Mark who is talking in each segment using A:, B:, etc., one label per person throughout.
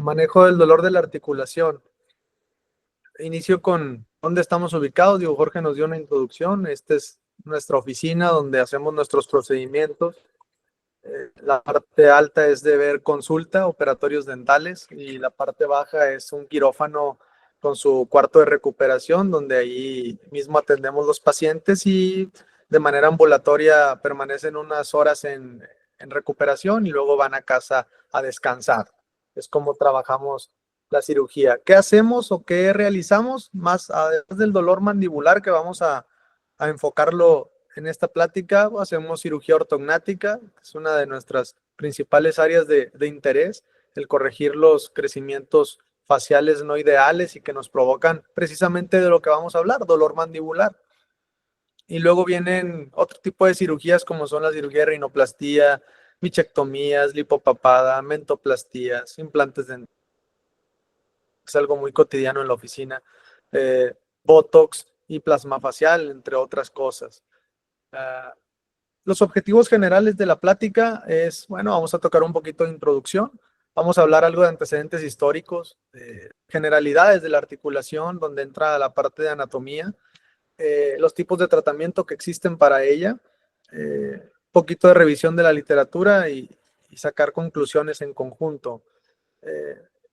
A: Manejo del dolor de la articulación. Inicio con dónde estamos ubicados. Digo, Jorge nos dio una introducción. Esta es nuestra oficina donde hacemos nuestros procedimientos. La parte alta es de ver consulta, operatorios dentales, y la parte baja es un quirófano con su cuarto de recuperación, donde ahí mismo atendemos los pacientes y de manera ambulatoria permanecen unas horas en recuperación y luego van a casa a descansar. Es como trabajamos la cirugía. ¿Qué hacemos o qué realizamos? Más además del dolor mandibular que vamos a enfocarlo en esta plática, hacemos cirugía ortognática, que es una de nuestras principales áreas de interés, el corregir los crecimientos faciales no ideales y que nos provocan precisamente de lo que vamos a hablar, dolor mandibular. Y luego vienen otro tipo de cirugías como son la cirugía de rinoplastía, bichectomías, lipopapada, mentoplastías, implantes dentales, es algo muy cotidiano en la oficina, botox y plasma facial, entre otras cosas. Los objetivos generales de la plática es, bueno, vamos a tocar un poquito de introducción, vamos a hablar algo de antecedentes históricos, generalidades de la articulación, donde entra la parte de anatomía, los tipos de tratamiento que existen para ella, un poquito de revisión de la literatura y sacar conclusiones en conjunto.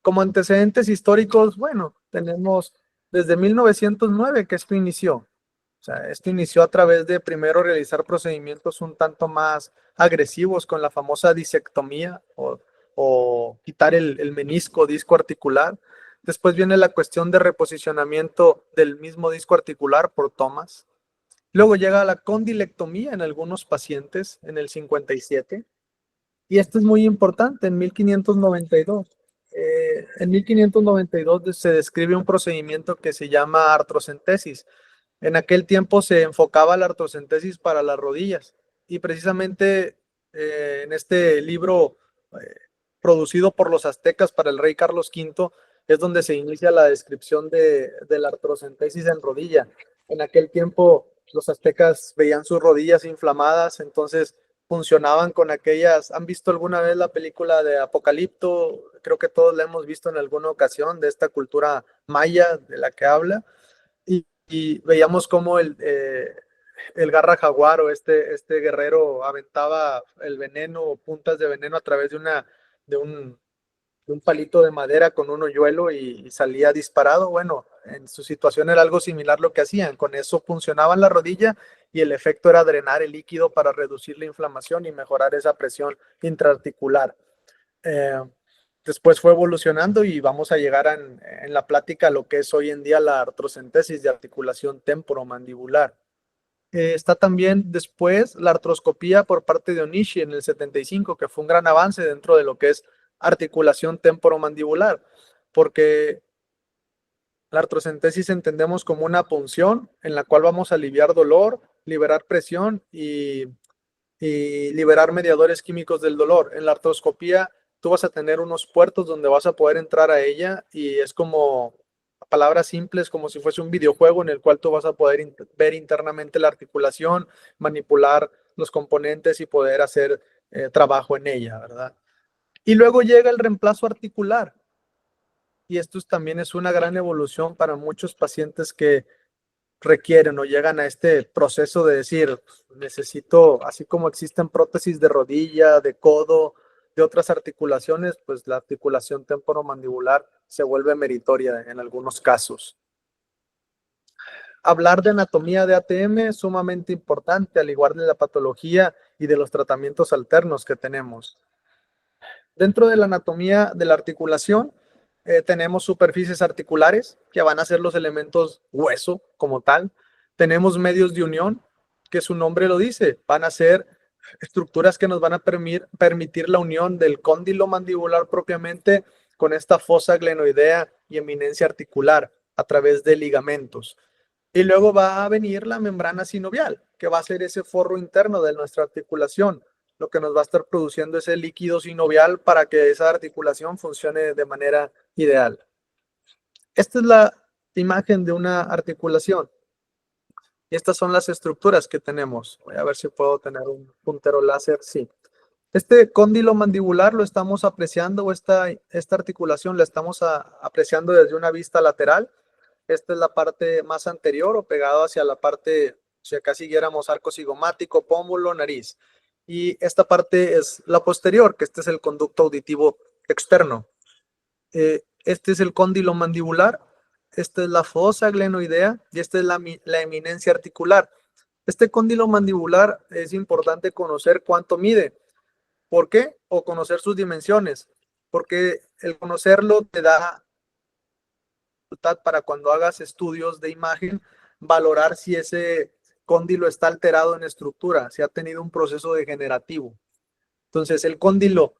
A: Como antecedentes históricos, bueno, tenemos desde 1909 que esto inició. O sea, esto inició a través de primero realizar procedimientos un tanto más agresivos con la famosa disectomía o quitar el menisco disco articular. Después viene la cuestión de reposicionamiento del mismo disco articular por tomas. Luego llega la condilectomía en algunos pacientes en el 57. Y esto es muy importante, en 1592. En 1592 se describe un procedimiento que se llama artrocentesis. En aquel tiempo se enfocaba la artrocentesis para las rodillas y precisamente en este libro producido por los aztecas para el rey Carlos V es donde se inicia la descripción de la artrocentesis en rodilla. En aquel tiempo los aztecas veían sus rodillas inflamadas, entonces funcionaban con aquellas. ¿Han visto alguna vez la película de Apocalipto? Creo que todos la hemos visto en alguna ocasión, de esta cultura maya de la que habla. Y veíamos cómo el garra jaguar o este guerrero aventaba el veneno, puntas de veneno a través de un, de un palito de madera con un hoyuelo y salía disparado. Bueno, en su situación era algo similar lo que hacían. Con eso funcionaban la rodilla y el efecto era drenar el líquido para reducir la inflamación y mejorar esa presión intraarticular. Eh, Después fue evolucionando y vamos a llegar en la plática a lo que es hoy en día la artrocentesis de articulación temporomandibular. Está también después la artroscopía por parte de Onishi en el 75, que fue un gran avance dentro de lo que es articulación temporomandibular, porque la artrocentesis entendemos como una punción en la cual vamos a aliviar dolor, liberar presión y liberar mediadores químicos del dolor. En la artroscopía tú vas a tener unos puertos donde vas a poder entrar a ella y es como, palabras simples, como si fuese un videojuego en el cual tú vas a poder ver internamente la articulación, manipular los componentes y poder hacer trabajo en ella, ¿verdad? Y luego llega el reemplazo articular. Y esto también es una gran evolución para muchos pacientes que requieren o llegan a este proceso de decir, necesito, así como existen prótesis de rodilla, de codo, de otras articulaciones, pues la articulación temporomandibular se vuelve meritoria en algunos casos. Hablar de anatomía de ATM es sumamente importante, al igual de la patología y de los tratamientos alternos que tenemos. Dentro de la anatomía de la articulación, tenemos superficies articulares, que van a ser los elementos hueso como tal. Tenemos medios de unión, que su nombre lo dice, van a ser estructuras que nos van a permitir la unión del cóndilo mandibular propiamente con esta fosa glenoidea y eminencia articular a través de ligamentos. Y luego va a venir la membrana sinovial, que va a ser ese forro interno de nuestra articulación, lo que nos va a estar produciendo ese líquido sinovial para que esa articulación funcione de manera ideal. Esta es la imagen de una articulación. Y estas son las estructuras que tenemos. Voy a ver si puedo tener un puntero láser. Sí. Este cóndilo mandibular lo estamos apreciando, o esta articulación la estamos apreciando desde una vista lateral. Esta es la parte más anterior o pegado hacia la parte, si acá siguiéramos arco cigomático, pómulo, nariz. Y esta parte es la posterior, que este es el conducto auditivo externo. Este es el cóndilo mandibular, esta es la fosa glenoidea y esta es la eminencia articular. Este cóndilo mandibular es importante conocer cuánto mide. ¿Por qué? O conocer sus dimensiones, porque el conocerlo te da para cuando hagas estudios de imagen, valorar si ese cóndilo está alterado en estructura, si ha tenido un proceso degenerativo. Entonces, el cóndilo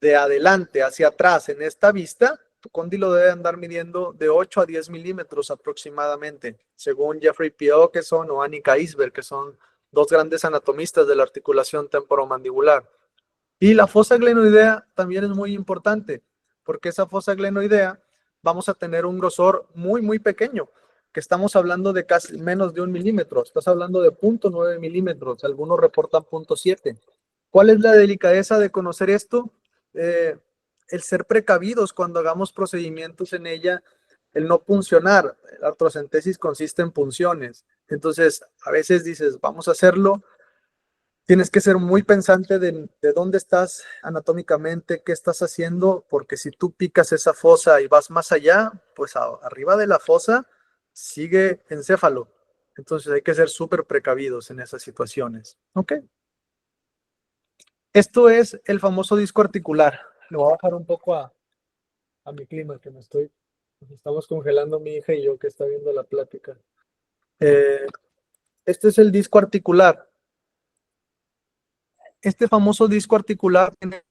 A: de adelante hacia atrás en esta vista, tu cóndilo debe andar midiendo de 8 a 10 milímetros aproximadamente, según Jeffrey P. Okeson o Annika Isberg, que son dos grandes anatomistas de la articulación temporomandibular. Y la fosa glenoidea también es muy importante, porque esa fosa glenoidea vamos a tener un grosor muy, muy pequeño, que estamos hablando de casi menos de 1 milímetro. Estás hablando de 0.9 milímetros, algunos reportan 0.7. ¿Cuál es la delicadeza de conocer esto? El ser precavidos cuando hagamos procedimientos en ella, el no puncionar. La artrocentesis consiste en punciones. Entonces, a veces dices, vamos a hacerlo. Tienes que ser muy pensante de dónde estás anatómicamente, qué estás haciendo, porque si tú picas esa fosa y vas más allá, pues arriba de la fosa sigue encéfalo. Entonces hay que ser súper precavidos en esas situaciones. ¿Ok? Esto es el famoso disco articular. Le voy a bajar un poco a mi clima, que nos estamos congelando mi hija y yo, que está viendo la plática. Este es el disco articular. Este famoso disco articular tiene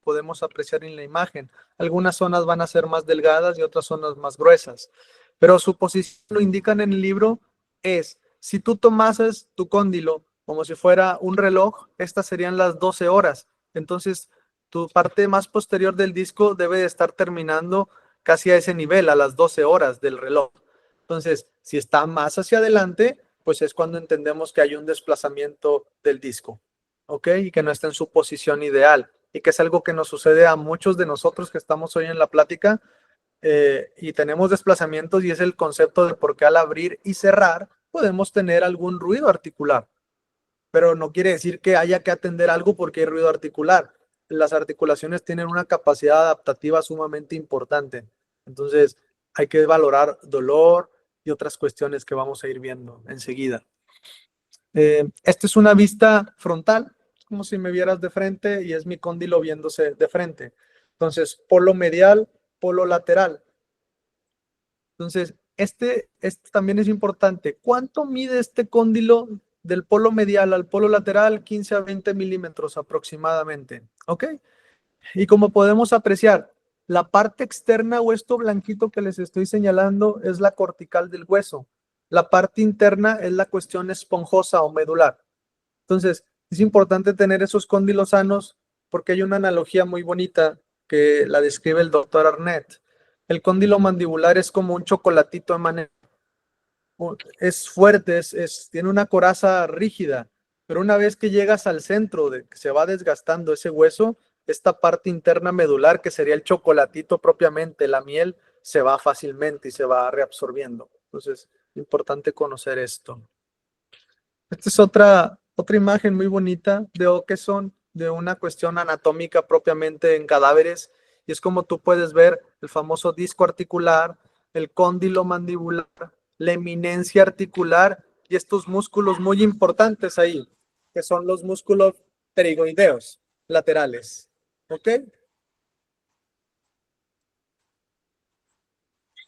A: podemos apreciar en la imagen. Algunas zonas van a ser más delgadas y otras zonas más gruesas, pero su posición, lo indican en el libro, es, si tú tomases tu cóndilo como si fuera un reloj, estas serían las 12 horas. Entonces, tu parte más posterior del disco debe de estar terminando casi a ese nivel, a las 12 horas del reloj. Entonces, si está más hacia adelante, pues es cuando entendemos que hay un desplazamiento del disco, ¿ok? Y que no está en su posición ideal, y que es algo que nos sucede a muchos de nosotros que estamos hoy en la plática, y tenemos desplazamientos, y es el concepto de por qué al abrir y cerrar podemos tener algún ruido articular, pero no quiere decir que haya que atender algo porque hay ruido articular. Las articulaciones tienen una capacidad adaptativa sumamente importante, entonces hay que valorar y otras cuestiones que vamos a ir viendo enseguida. Esta es una vista frontal, como si me vieras de frente, y es mi cóndilo viéndose de frente. Entonces, polo medial, polo lateral. Entonces, este también es importante. ¿Cuánto mide este cóndilo del polo medial al polo lateral? 15 a 20 milímetros aproximadamente. ¿Ok? Y como podemos apreciar, la parte externa o esto blanquito que les estoy señalando es la cortical del hueso. La parte interna es la cuestión esponjosa o medular. Entonces, es importante tener esos cóndilos sanos, porque hay una analogía muy bonita que la describe el doctor Arnett. El cóndilo mandibular es como un chocolatito de manera, es fuerte, tiene una coraza rígida, pero una vez que llegas al centro, de que se va desgastando ese hueso, esta parte interna medular, que sería el chocolatito propiamente, la miel, se va fácilmente y se va reabsorbiendo. Entonces, es importante conocer esto. Esta es otra imagen muy bonita de Okeson, de una cuestión anatómica propiamente en cadáveres, y es como tú puedes ver el famoso disco articular, el cóndilo mandibular, la eminencia articular y estos músculos muy importantes ahí, que son los músculos pterigoideos laterales. ¿Ok?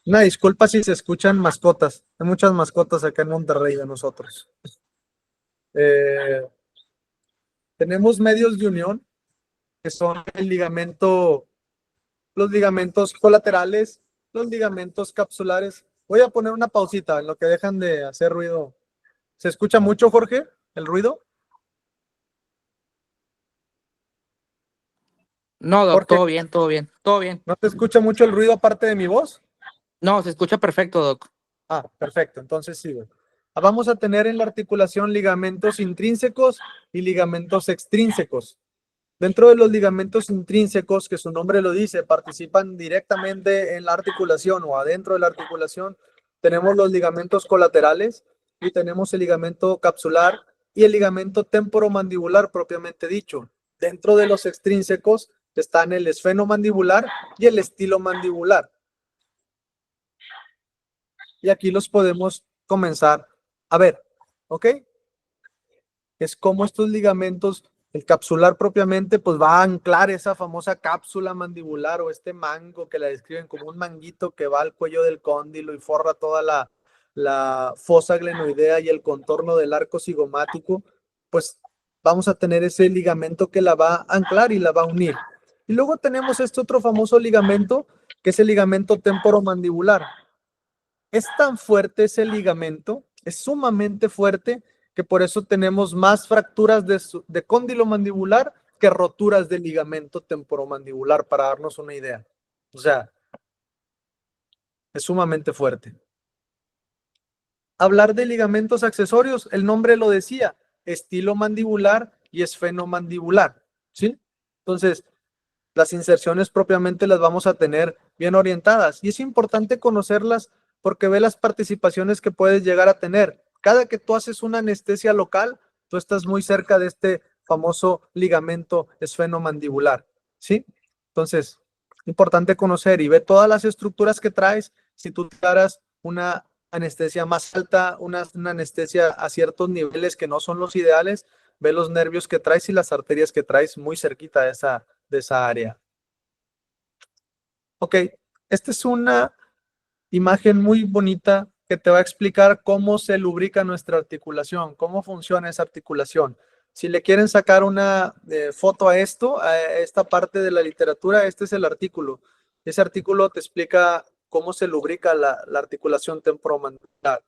A: Una disculpa si se escuchan mascotas. Hay muchas mascotas acá en Monterrey de nosotros. Tenemos medios de unión, que son el ligamento, los ligamentos colaterales, los ligamentos capsulares. Voy a poner una pausita en lo que dejan de hacer ruido. ¿Se escucha mucho, Jorge, el ruido?
B: No, Doc,
A: Jorge,
B: todo bien, todo bien, todo bien.
A: ¿no te escucha mucho el ruido aparte de mi voz?
B: No, se escucha perfecto, Doc.
A: Ah, perfecto, entonces sigo. Vamos a tener en la articulación ligamentos intrínsecos y ligamentos extrínsecos. Dentro de los ligamentos intrínsecos, que su nombre lo dice, participan directamente en la articulación o adentro de la articulación, tenemos los ligamentos colaterales y tenemos el ligamento capsular y el ligamento temporomandibular propiamente dicho. Dentro de los extrínsecos están el esfenomandibular y el estilomandibular. Y aquí los podemos comenzar a ver, ¿ok? Es como estos ligamentos, el capsular propiamente, pues va a anclar esa famosa cápsula mandibular o este mango que la describen como un manguito que va al cuello del cóndilo y forra toda la fosa glenoidea y el contorno del arco cigomático, pues vamos a tener ese ligamento que la va a anclar y la va a unir. Y luego tenemos este otro famoso ligamento, que es el ligamento temporomandibular. Es tan fuerte ese ligamento, es sumamente fuerte, que por eso tenemos más fracturas de cóndilo mandibular que roturas de ligamento temporomandibular, para darnos una idea. O sea, es sumamente fuerte. Hablar de ligamentos accesorios, el nombre lo decía, estilomandibular y esfenomandibular, ¿sí? Entonces, las inserciones propiamente las vamos a tener bien orientadas y es importante conocerlas porque ve las participaciones que puedes llegar a tener. Cada que tú haces una anestesia local, tú estás muy cerca de este famoso ligamento esfenomandibular, ¿sí? Entonces, importante conocer y ve todas las estructuras que traes. Si tú harás una anestesia más alta, una anestesia a ciertos niveles que no son los ideales, ve los nervios que traes y las arterias que traes muy cerquita de esa área. Ok, esta es una imagen muy bonita que te va a explicar cómo se lubrica nuestra articulación, cómo funciona esa articulación. Si le quieren sacar una foto a esto, a esta parte de la literatura, este es el artículo. Ese artículo te explica cómo se lubrica la articulación temporomandibular.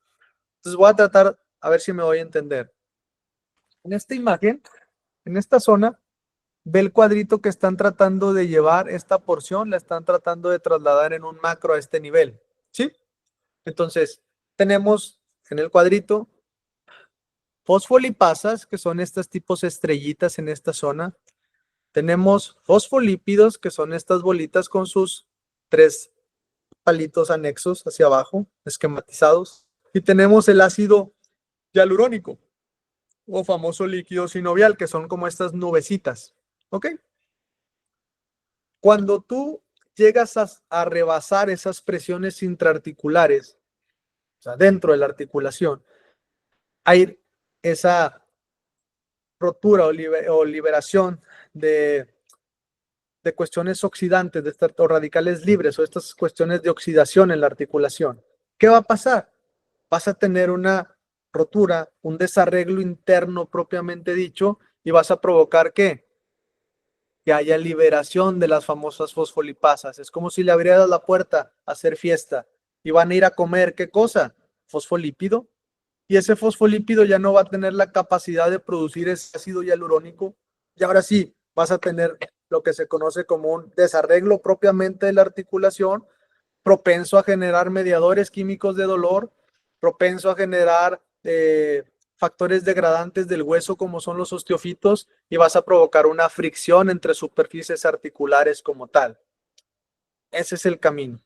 A: Entonces voy a tratar a ver si me voy a entender. En esta imagen, en esta zona, ve el cuadrito que están tratando de llevar esta porción, la están tratando de trasladar en un macro a este nivel, ¿sí? Entonces, tenemos en el cuadrito fosfolipasas, que son estas tipos estrellitas en esta zona. Tenemos fosfolípidos, que son estas bolitas con sus 3 palitos anexos hacia abajo, esquematizados. Y tenemos el ácido hialurónico, o famoso líquido sinovial, que son como estas nubecitas. ¿Ok? Cuando tú llegas a rebasar esas presiones intraarticulares, o sea, dentro de la articulación, hay esa rotura o liberación de cuestiones oxidantes, o radicales libres, o estas cuestiones de oxidación en la articulación. ¿Qué va a pasar? Vas a tener una rotura, un desarreglo interno propiamente dicho, y vas a provocar ¿qué? Que haya liberación de las famosas fosfolipasas. Es como si le abrieras la puerta a hacer fiesta y van a ir a comer, ¿qué cosa? Fosfolípido. Y ese fosfolípido ya no va a tener la capacidad de producir ese ácido hialurónico. Y ahora sí, vas a tener lo que se conoce como un desarreglo propiamente de la articulación, propenso a generar mediadores químicos de dolor, propenso a generar factores degradantes del hueso como son los osteofitos, y vas a provocar una fricción entre superficies articulares como tal. Ese es el camino.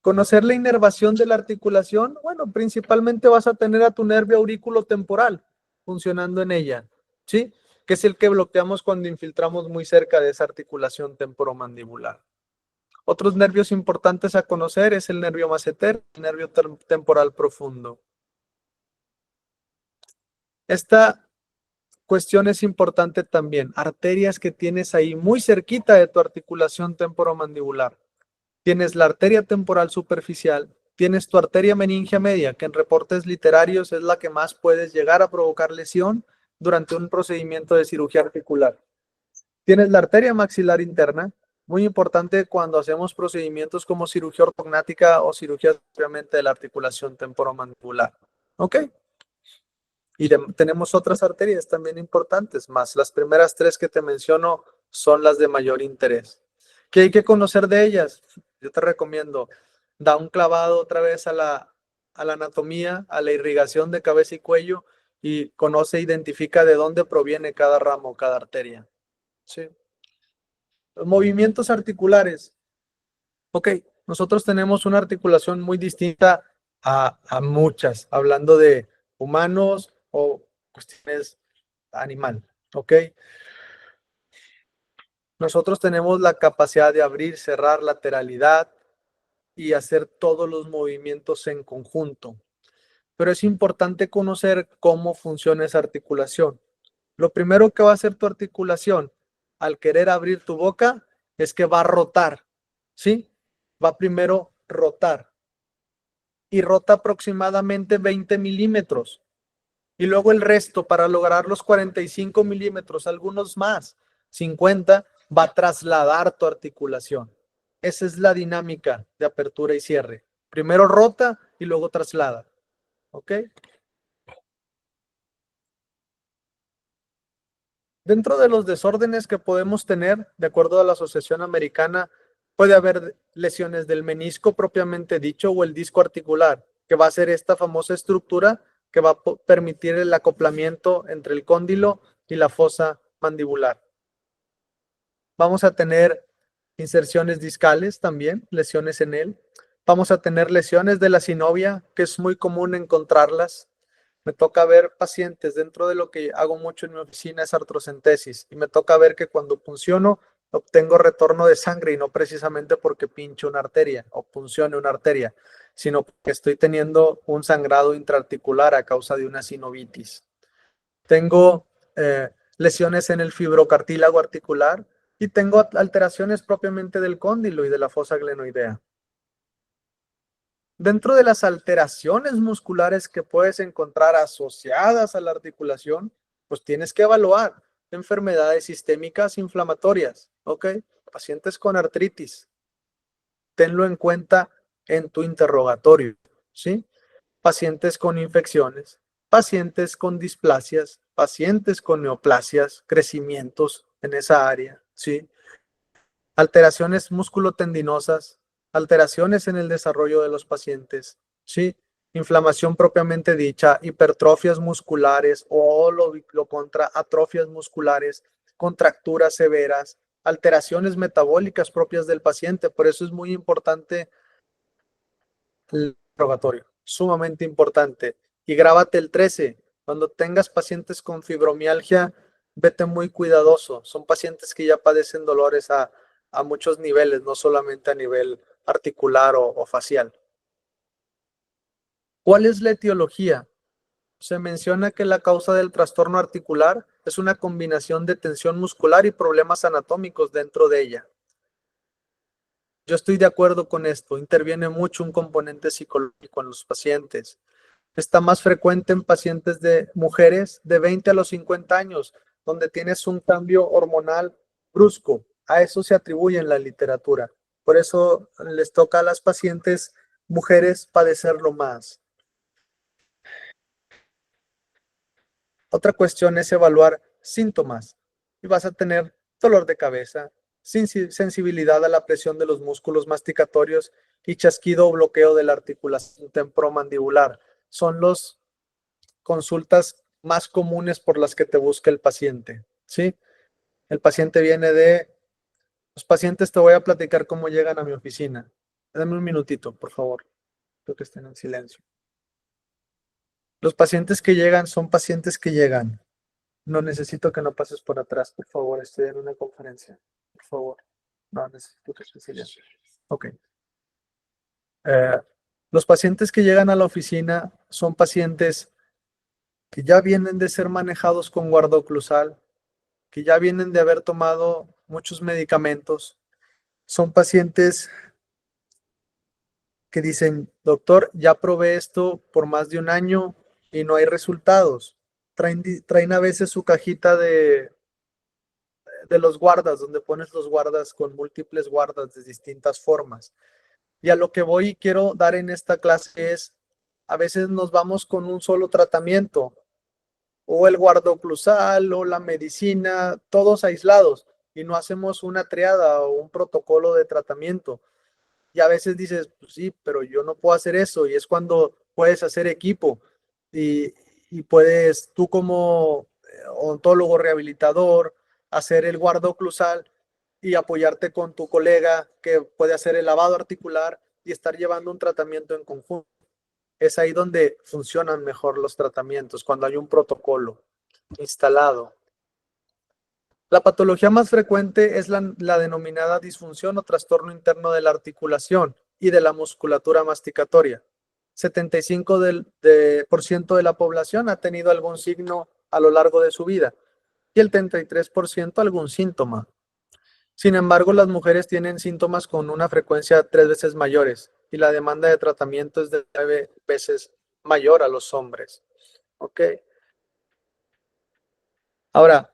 A: Conocer la inervación de la articulación, bueno, principalmente vas a tener a tu nervio aurículo-temporal funcionando en ella, ¿sí? Que es el que bloqueamos cuando infiltramos muy cerca de esa articulación temporomandibular. Otros nervios importantes a conocer es el nervio masseter, el nervio temporal profundo. Esta cuestión es importante también. Arterias que tienes ahí muy cerquita de tu articulación temporomandibular. Tienes la arteria temporal superficial, tienes tu arteria meningia media, que en reportes literarios es la que más puedes llegar a provocar lesión durante un procedimiento de cirugía articular. Tienes la arteria maxilar interna, muy importante cuando hacemos procedimientos como cirugía ortognática o cirugía propiamente de la articulación temporomandibular. ¿Ok? Y tenemos otras arterias también importantes, más las primeras 3 que te menciono son las de mayor interés. ¿Qué hay que conocer de ellas? Yo te recomiendo, da un clavado otra vez a a la anatomía, a la irrigación de cabeza y cuello y conoce, identifica de dónde proviene cada ramo, cada arteria. Sí. Los movimientos articulares. Ok, nosotros tenemos una articulación muy distinta a muchas, hablando de humanos o cuestiones animal. Ok. Nosotros tenemos la capacidad de abrir, cerrar, lateralidad y hacer todos los movimientos en conjunto. Pero es importante conocer cómo funciona esa articulación. Lo primero que va a hacer tu articulación al querer abrir tu boca es que va a rotar, ¿sí? Va primero rotar y rota aproximadamente 20 milímetros. Y luego el resto, para lograr los 45 milímetros, algunos más, 50, va a trasladar tu articulación. Esa es la dinámica de apertura y cierre. Primero rota y luego traslada. ¿Ok? Dentro de los desórdenes que podemos tener, de acuerdo a la Asociación Americana, puede haber lesiones del menisco propiamente dicho o el disco articular, que va a ser esta famosa estructura que va a permitir el acoplamiento entre el cóndilo y la fosa mandibular. Vamos a tener inserciones discales también, lesiones en él. Vamos a tener lesiones de la sinovia, que es muy común encontrarlas. Me toca ver pacientes, dentro de lo que hago mucho en mi oficina es artrocentesis, y me toca ver que cuando punciono obtengo retorno de sangre, y no precisamente porque pinche una arteria o puncione una arteria, sino porque estoy teniendo un sangrado intraarticular a causa de una sinovitis. Tengo lesiones en el fibrocartílago articular y tengo alteraciones propiamente del cóndilo y de la fosa glenoidea. Dentro de las alteraciones musculares que puedes encontrar asociadas a la articulación, pues tienes que evaluar enfermedades sistémicas inflamatorias, ¿ok? Pacientes con artritis, tenlo en cuenta en tu interrogatorio, ¿sí? Pacientes con infecciones, pacientes con displasias, pacientes con neoplasias, crecimientos en esa área, ¿sí? Alteraciones musculotendinosas, alteraciones en el desarrollo de los pacientes, ¿sí? Inflamación propiamente dicha, hipertrofias musculares o lo contra, atrofias musculares, contracturas severas, alteraciones metabólicas propias del paciente. Por eso es muy importante el interrogatorio, sumamente importante. Y grábate el 13, cuando tengas pacientes con fibromialgia, vete muy cuidadoso. Son pacientes que ya padecen dolores a muchos niveles, no solamente a nivel articular o facial. ¿Cuál es la etiología? Se menciona que la causa del trastorno articular es una combinación de tensión muscular y problemas anatómicos dentro de ella. Yo estoy de acuerdo con esto. Interviene mucho un componente psicológico en los pacientes. Está más frecuente en pacientes de mujeres de 20 a los 50 años, donde tienes un cambio hormonal brusco. A eso se atribuye en la literatura. Por eso les toca a las pacientes mujeres padecerlo más. Otra cuestión es evaluar síntomas. Y vas a tener dolor de cabeza, sensibilidad a la presión de los músculos masticatorios y chasquido o bloqueo de la articulación temporomandibular. Son las consultas más comunes por las que te busca el paciente, ¿sí? El paciente viene de... Los pacientes, te voy a platicar cómo llegan a mi oficina. Dame un minutito, por favor. Creo que estén en silencio. Los pacientes que llegan son pacientes que llegan. No necesito que no pases por atrás, por favor. Estoy en una conferencia. Por favor. No, necesito que estés en silencio. Ok. Los pacientes que llegan a la oficina son pacientes que ya vienen de ser manejados con guarda oclusal, que ya vienen de haber tomado muchos medicamentos. Son pacientes que dicen, doctor, ya probé esto por más de un año y no hay resultados. Traen a veces su cajita de los guardas, donde pones los guardas con múltiples guardas de distintas formas. Y a lo que voy y quiero dar en esta clase es, a veces nos vamos con un solo tratamiento, o el guarda oclusal, o la medicina, todos aislados, y no hacemos una triada o un protocolo de tratamiento. Y a veces dices, pues sí, pero yo no puedo hacer eso, y es cuando puedes hacer equipo y puedes tú como odontólogo rehabilitador hacer el guarda oclusal y apoyarte con tu colega que puede hacer el lavado articular y estar llevando un tratamiento en conjunto. Es ahí donde funcionan mejor los tratamientos, cuando hay un protocolo instalado. La patología más frecuente es la denominada disfunción o trastorno interno de la articulación y de la musculatura masticatoria. 75% de la población ha tenido algún signo a lo largo de su vida y el 33% algún síntoma. Sin embargo, las mujeres tienen síntomas con una frecuencia 3 veces mayores y la demanda de tratamiento es de 9 veces mayor a los hombres. ¿Ok? Ahora,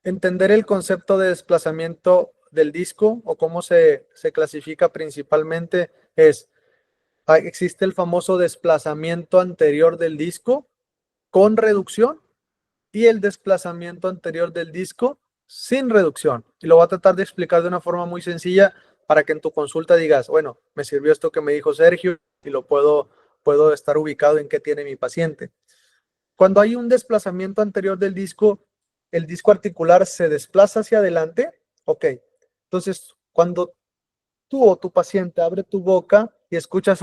A: entender el concepto de desplazamiento del disco o cómo se clasifica principalmente es, existe el famoso desplazamiento anterior del disco con reducción y el desplazamiento anterior del disco sin reducción. Y lo voy a tratar de explicar de una forma muy sencilla para que en tu consulta digas, bueno, me sirvió esto que me dijo Sergio y lo puedo estar ubicado en qué tiene mi paciente. Cuando hay un desplazamiento anterior del disco, el disco articular se desplaza hacia adelante. Ok, entonces cuando tú o tu paciente abre tu boca y escuchas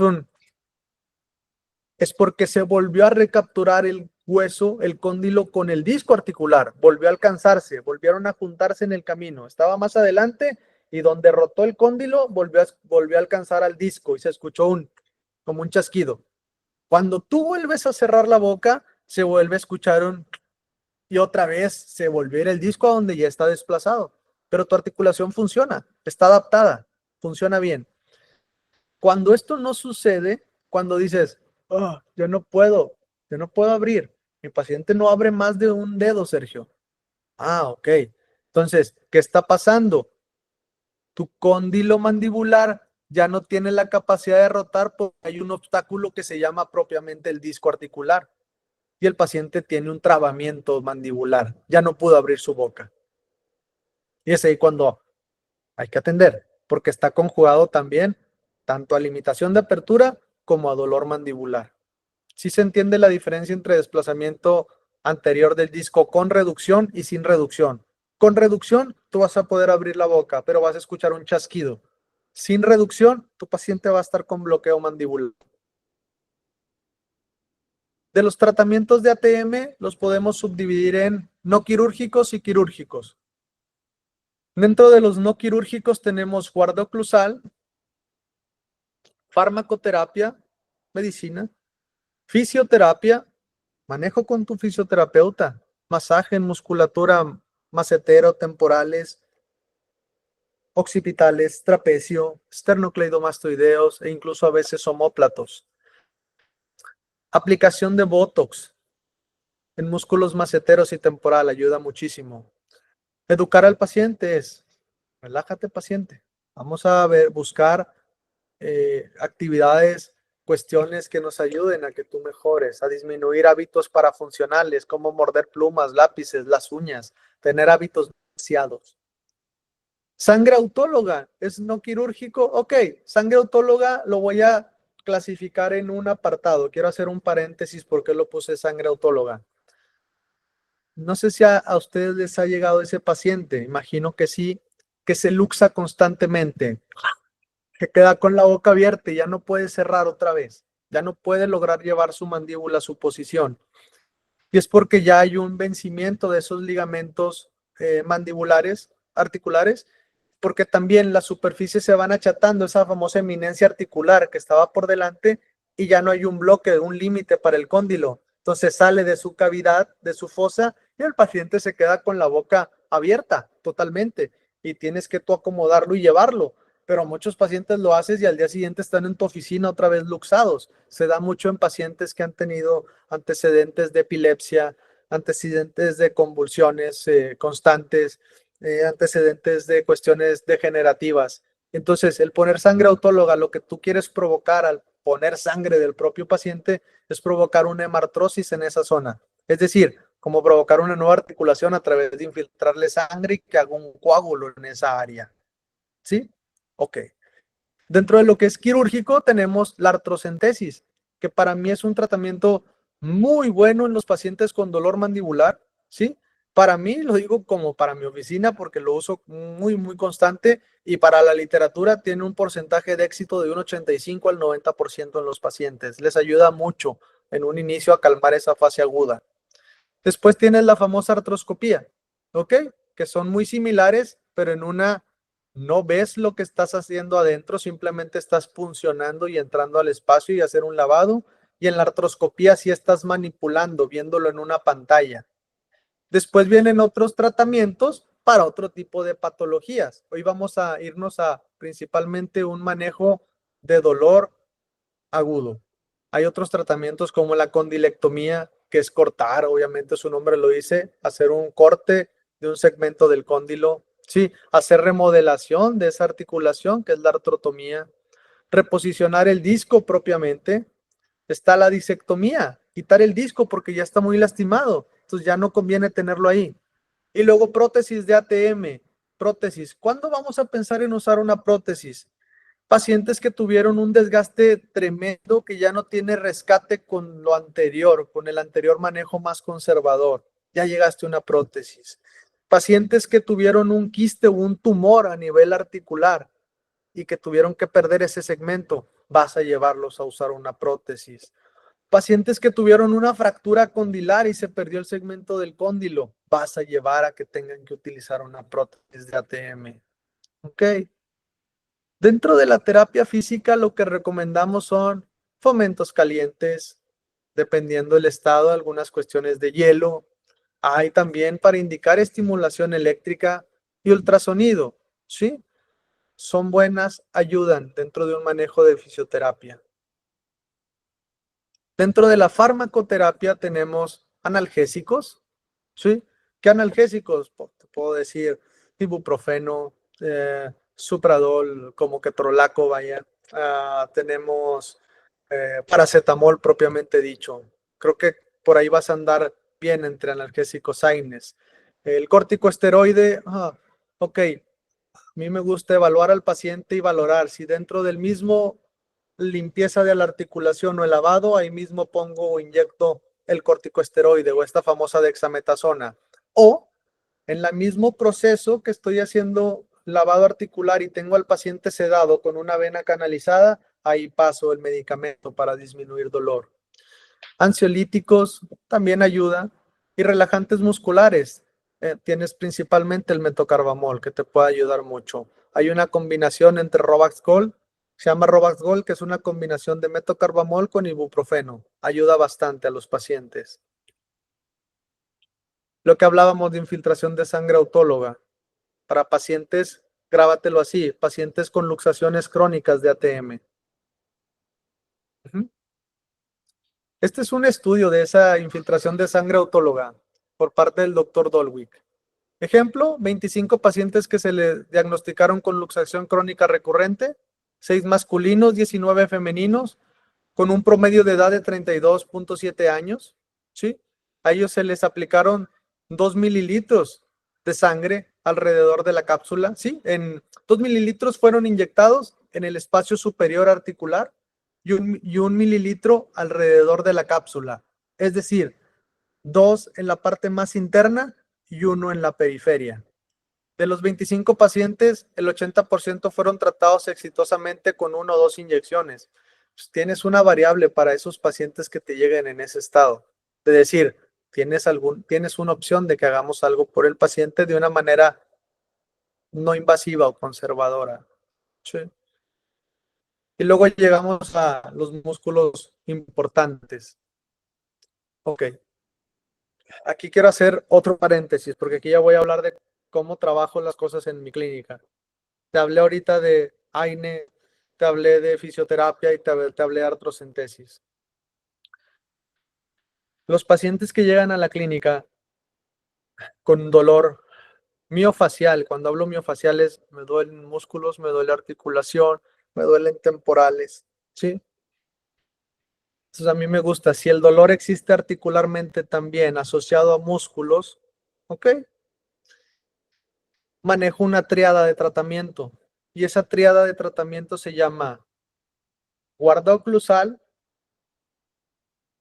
A: es porque se volvió a recapturar el hueso, el cóndilo con el disco articular, volvió a alcanzarse, volvieron a juntarse en el camino, estaba más adelante y donde rotó el cóndilo volvió a alcanzar al disco y se escuchó como un chasquido. Cuando tú vuelves a cerrar la boca, se vuelve a escuchar y otra vez se volvió el disco a donde ya está desplazado, pero tu articulación funciona, está adaptada, funciona bien. Cuando esto no sucede, cuando dices, oh, yo no puedo abrir, mi paciente no abre más de un dedo, Sergio. Ah, ok. Entonces, ¿qué está pasando? Tu cóndilo mandibular ya no tiene la capacidad de rotar porque hay un obstáculo que se llama propiamente el disco articular y el paciente tiene un trabamiento mandibular, ya no pudo abrir su boca. Y es ahí cuando hay que atender, porque está conjugado también tanto a limitación de apertura como a dolor mandibular. Sí se entiende la diferencia entre desplazamiento anterior del disco con reducción y sin reducción. Con reducción, tú vas a poder abrir la boca, pero vas a escuchar un chasquido. Sin reducción, tu paciente va a estar con bloqueo mandibular. De los tratamientos de ATM, los podemos subdividir en no quirúrgicos y quirúrgicos. Dentro de los no quirúrgicos tenemos guarda oclusal, farmacoterapia, medicina, fisioterapia, manejo con tu fisioterapeuta, masaje en musculatura macetero-temporales, occipitales, trapecio, esternocleidomastoideos e incluso a veces omóplatos. Aplicación de Botox en músculos maceteros y temporal ayuda muchísimo. Educar al paciente es, relájate paciente, vamos a buscar actividades, cuestiones que nos ayuden a que tú mejores, a disminuir hábitos parafuncionales como morder plumas, lápices, las uñas, tener hábitos viciados. Sangre autóloga, ¿es no quirúrgico? Ok, sangre autóloga lo voy a clasificar en un apartado. Quiero hacer un paréntesis porque lo puse sangre autóloga. No sé si a ustedes les ha llegado ese paciente, imagino que sí, que se luxa constantemente, que queda con la boca abierta y ya no puede cerrar otra vez, ya no puede lograr llevar su mandíbula a su posición. Y es porque ya hay un vencimiento de esos ligamentos mandibulares, articulares, porque también las superficies se van achatando, esa famosa eminencia articular que estaba por delante y ya no hay un bloque, un límite para el cóndilo. Entonces sale de su cavidad, de su fosa y el paciente se queda con la boca abierta totalmente y tienes que tú acomodarlo y llevarlo. Pero muchos pacientes lo haces y al día siguiente están en tu oficina otra vez luxados. Se da mucho en pacientes que han tenido antecedentes de epilepsia, antecedentes de convulsiones constantes, antecedentes de cuestiones degenerativas. Entonces, el poner sangre autóloga, lo que tú quieres provocar al poner sangre del propio paciente es provocar una hemartrosis en esa zona. Es decir, como provocar una nueva articulación a través de infiltrarle sangre y que haga un coágulo en esa área. ¿Sí? Ok. Dentro de lo que es quirúrgico tenemos la artrocentesis. que para mí es un tratamiento muy bueno en los pacientes con dolor mandibular, ¿sí? Para mí, lo digo como para mi oficina porque lo uso muy, muy constante, y para la literatura tiene un porcentaje de éxito de un 85 al 90% en los pacientes. Les ayuda mucho en un inicio a calmar esa fase aguda. Después tienes la famosa artroscopía, ¿ok? Que son muy similares, pero en una no ves lo que estás haciendo adentro, simplemente estás puncionando y entrando al espacio y hacer un lavado. Y en la artroscopía sí estás manipulando, viéndolo en una pantalla. Después vienen otros tratamientos para otro tipo de patologías. Hoy vamos a irnos a principalmente un manejo de dolor agudo. Hay otros tratamientos como la condilectomía, que es cortar, obviamente su nombre lo dice, hacer un corte de un segmento del cóndilo. Sí, hacer remodelación de esa articulación, que es la artrotomía. Reposicionar el disco propiamente. Está la disectomía, quitar el disco porque ya está muy lastimado, entonces ya no conviene tenerlo ahí. Y luego prótesis de ATM, prótesis. ¿Cuándo vamos a pensar en usar una prótesis? Pacientes que tuvieron un desgaste tremendo, que ya no tiene rescate con lo anterior, con el anterior manejo más conservador. Ya llegaste a una prótesis. Pacientes que tuvieron un quiste o un tumor a nivel articular y que tuvieron que perder ese segmento, vas a llevarlos a usar una prótesis. Pacientes que tuvieron una fractura condilar y se perdió el segmento del cóndilo, vas a llevar a que tengan que utilizar una prótesis de ATM. ¿Ok? Dentro de la terapia física, lo que recomendamos son fomentos calientes, dependiendo del estado, algunas cuestiones de hielo. Hay también para indicar estimulación eléctrica y ultrasonido, ¿sí? Son buenas, ayudan dentro de un manejo de fisioterapia. Dentro de la farmacoterapia tenemos analgésicos, ¿sí? ¿Qué analgésicos? Te puedo decir ibuprofeno, supradol, como ketorolaco, vaya. Tenemos paracetamol propiamente dicho. Creo que por ahí vas a andar bien entre analgésicos AINES. El corticosteroide, ok. A mí me gusta evaluar al paciente y valorar si dentro del mismo limpieza de la articulación o el lavado, ahí mismo pongo o inyecto el corticosteroide o esta famosa dexametasona. O en el mismo proceso que estoy haciendo lavado articular y tengo al paciente sedado con una vena canalizada, ahí paso el medicamento para disminuir dolor. Ansiolíticos también ayuda, y relajantes musculares. Tienes principalmente el metocarbamol, que te puede ayudar mucho. Hay una combinación entre Robax Gold, se llama Robax Gold, que es una combinación de metocarbamol con ibuprofeno. Ayuda bastante a los pacientes. Lo que hablábamos de infiltración de sangre autóloga. Para pacientes, grábatelo así, pacientes con luxaciones crónicas de ATM. Este es un estudio de esa infiltración de sangre autóloga por parte del doctor Dolwick. Ejemplo, 25 pacientes que se le diagnosticaron con luxación crónica recurrente, 6 masculinos, 19 femeninos, con un promedio de edad de 32.7 años, ¿sí? A ellos se les aplicaron 2 mililitros de sangre alrededor de la cápsula, ¿sí? En 2 mililitros fueron inyectados en el espacio superior articular y un mililitro alrededor de la cápsula. Es decir, 2 en la parte más interna y 1 en la periferia. De los 25 pacientes, el 80% fueron tratados exitosamente con 1 o 2 inyecciones. Pues tienes una variable para esos pacientes que te lleguen en ese estado. De decir, tienes una opción de que hagamos algo por el paciente de una manera no invasiva o conservadora. Sí. Y luego llegamos a los músculos importantes. Ok. Aquí quiero hacer otro paréntesis, porque aquí ya voy a hablar de cómo trabajo las cosas en mi clínica. Te hablé ahorita de AINE, te hablé de fisioterapia y te hablé de artrocentesis. Los pacientes que llegan a la clínica con dolor miofacial, cuando hablo miofaciales, me duelen músculos, me duele articulación, me duelen temporales, ¿sí? Entonces a mí me gusta, si el dolor existe articularmente también asociado a músculos, ¿ok? Manejo una tríada de tratamiento, y esa tríada de tratamiento se llama guarda oclusal,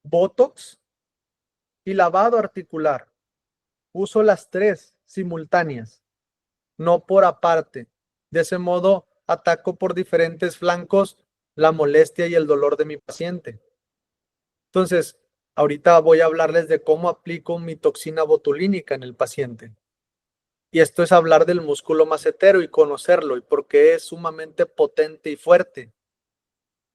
A: Botox y lavado articular. Uso las tres simultáneas, no por aparte. De ese modo, ataco por diferentes flancos la molestia y el dolor de mi paciente. Entonces, ahorita voy a hablarles de cómo aplico mi toxina botulínica en el paciente. Y esto es hablar del músculo macetero y conocerlo y por qué es sumamente potente y fuerte.